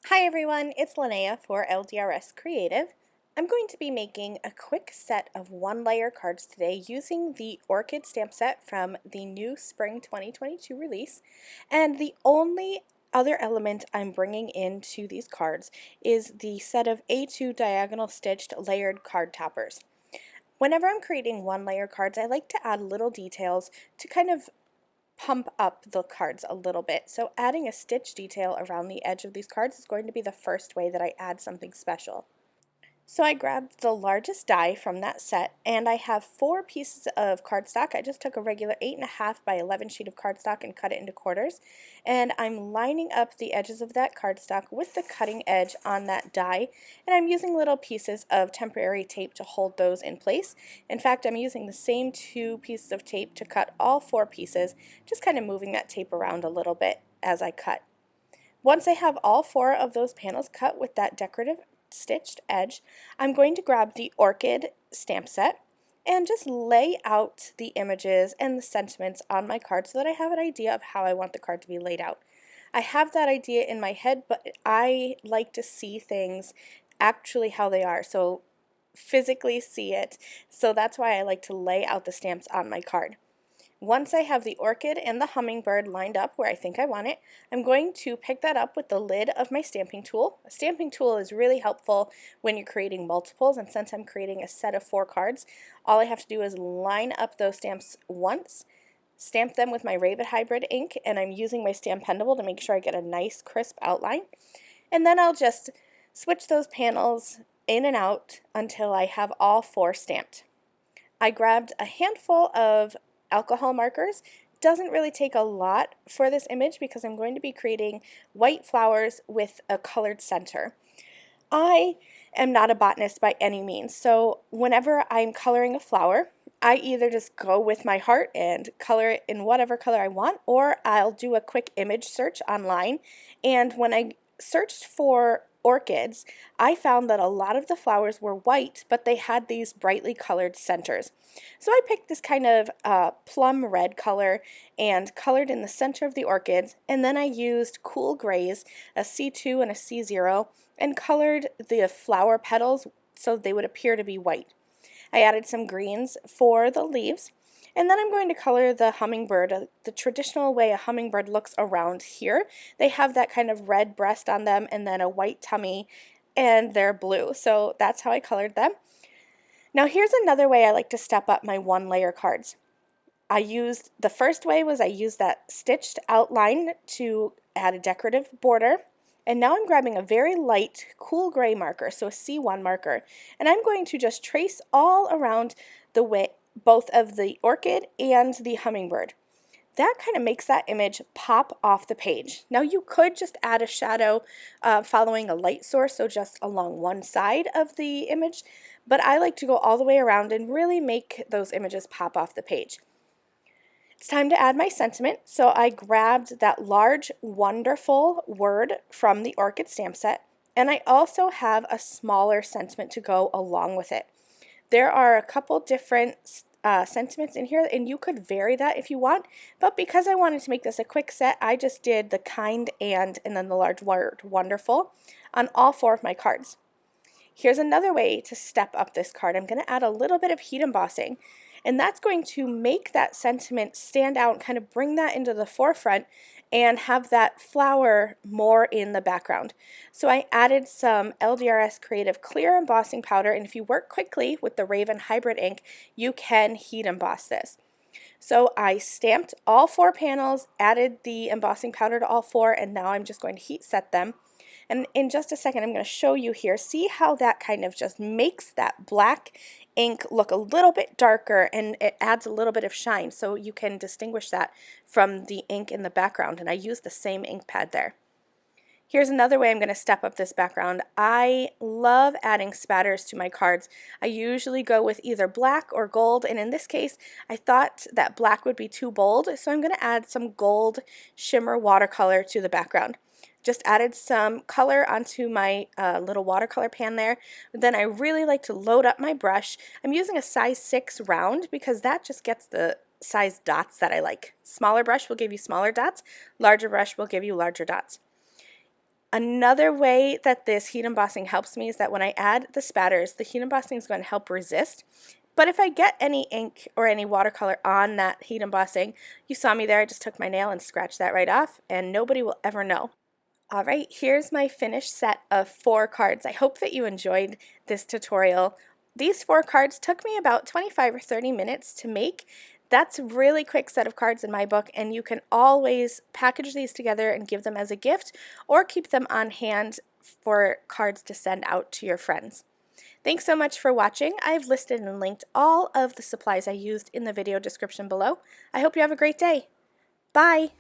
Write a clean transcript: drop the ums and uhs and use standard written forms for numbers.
Hi everyone, it's Lynnea for LDRS Creative. I'm going to be making a quick set of one-layer cards today using the Orchid Stamp Set from the new Spring 2022 release. And the only other element I'm bringing into these cards is the set of A2 diagonal stitched layered card toppers. Whenever I'm creating one-layer cards, I like to add little details to kind of pump up the cards a little bit. So adding a stitch detail around the edge of these cards is going to be the first way that I add something special. So I grabbed the largest die from that set, and I have 4 pieces of cardstock. I just took a regular 8.5 by 11 sheet of cardstock and cut it into quarters, and I'm lining up the edges of that cardstock with the cutting edge on that die, and I'm using little pieces of temporary tape to hold those in place. In fact, I'm using the same 2 pieces of tape to cut all 4 pieces, just kind of moving that tape around a little bit as I cut. Once I have all 4 of those panels cut with that decorative stitched edge, I'm going to grab the Orchid Stamp Set and just lay out the images and the sentiments on my card so that I have an idea of how I want the card to be laid out. I have that idea in my head, but I like to see things actually how they are, so physically see it. So that's why I like to lay out the stamps on my card. Once I have the orchid and the hummingbird lined up where I think I want it, I'm going to pick that up with the lid of my stamping tool. A stamping tool is really helpful when you're creating multiples, and since I'm creating a set of 4 cards, all I have to do is line up those stamps once, stamp them with my Raven Hybrid ink, and I'm using my Stampendable to make sure I get a nice crisp outline. And then I'll just switch those panels in and out until I have all 4 stamped. I grabbed a handful of alcohol markers. Doesn't really take a lot for this image because I'm going to be creating white flowers with a colored center. I am not a botanist by any means, so whenever I'm coloring a flower, I either just go with my heart and color it in whatever color I want, or I'll do a quick image search online. And when I searched for orchids, I found that a lot of the flowers were white, but they had these brightly colored centers. So I picked this kind of plum red color and colored in the center of the orchids, and then I used cool grays, a C2 and a C0, and colored the flower petals so they would appear to be white. I added some greens for the leaves, and then I'm going to color the hummingbird the traditional way a hummingbird looks around here. They have that kind of red breast on them and then a white tummy, and they're blue. So that's how I colored them. Now here's another way I like to step up my one-layer cards. The first way was I used that stitched outline to add a decorative border. And now I'm grabbing a very light, cool gray marker, so a C1 marker, and I'm going to just trace all around the way, both of the orchid and the hummingbird. That kind of makes that image pop off the page. Now you could just add a shadow following a light source, so just along one side of the image, but I like to go all the way around and really make those images pop off the page. It's time to add my sentiment, so I grabbed that large, wonderful word from the Orchid Stamp Set, and I also have a smaller sentiment to go along with it. There are a couple different sentiments in here, and you could vary that if you want, but because I wanted to make this a quick set, I just did the kind and then the large word, wonderful, on all 4 of my cards. Here's another way to step up this card. I'm going to add a little bit of heat embossing, and that's going to make that sentiment stand out and kind of bring that into the forefront and have that flower more in the background. So I added some LDRS Creative clear embossing powder, and if you work quickly with the Raven Hybrid ink, you can heat emboss this. So I stamped all 4 panels, added the embossing powder to all 4, and now I'm just going to heat set them. And in just a second, I'm going to show you here. See how that kind of just makes that black ink look a little bit darker, and it adds a little bit of shine, so you can distinguish that from the ink in the background. And I used the same ink pad there. Here's another way I'm going to step up this background. I love adding spatters to my cards. I usually go with either black or gold, and in this case I thought that black would be too bold, so I'm going to add some gold shimmer watercolor to the background. Just added some color onto my little watercolor pan there. Then I really like to load up my brush. I'm using a size 6 round because that just gets the size dots that I like. Smaller brush will give you smaller dots. Larger brush will give you larger dots. Another way that this heat embossing helps me is that when I add the spatters, the heat embossing is going to help resist. But if I get any ink or any watercolor on that heat embossing, you saw me there, I just took my nail and scratched that right off, and nobody will ever know. All right, here's my finished set of 4 cards. I hope that you enjoyed this tutorial. These 4 cards took me about 25 or 30 minutes to make. That's a really quick set of cards in my book, and you can always package these together and give them as a gift or keep them on hand for cards to send out to your friends. Thanks so much for watching. I've listed and linked all of the supplies I used in the video description below. I hope you have a great day. Bye!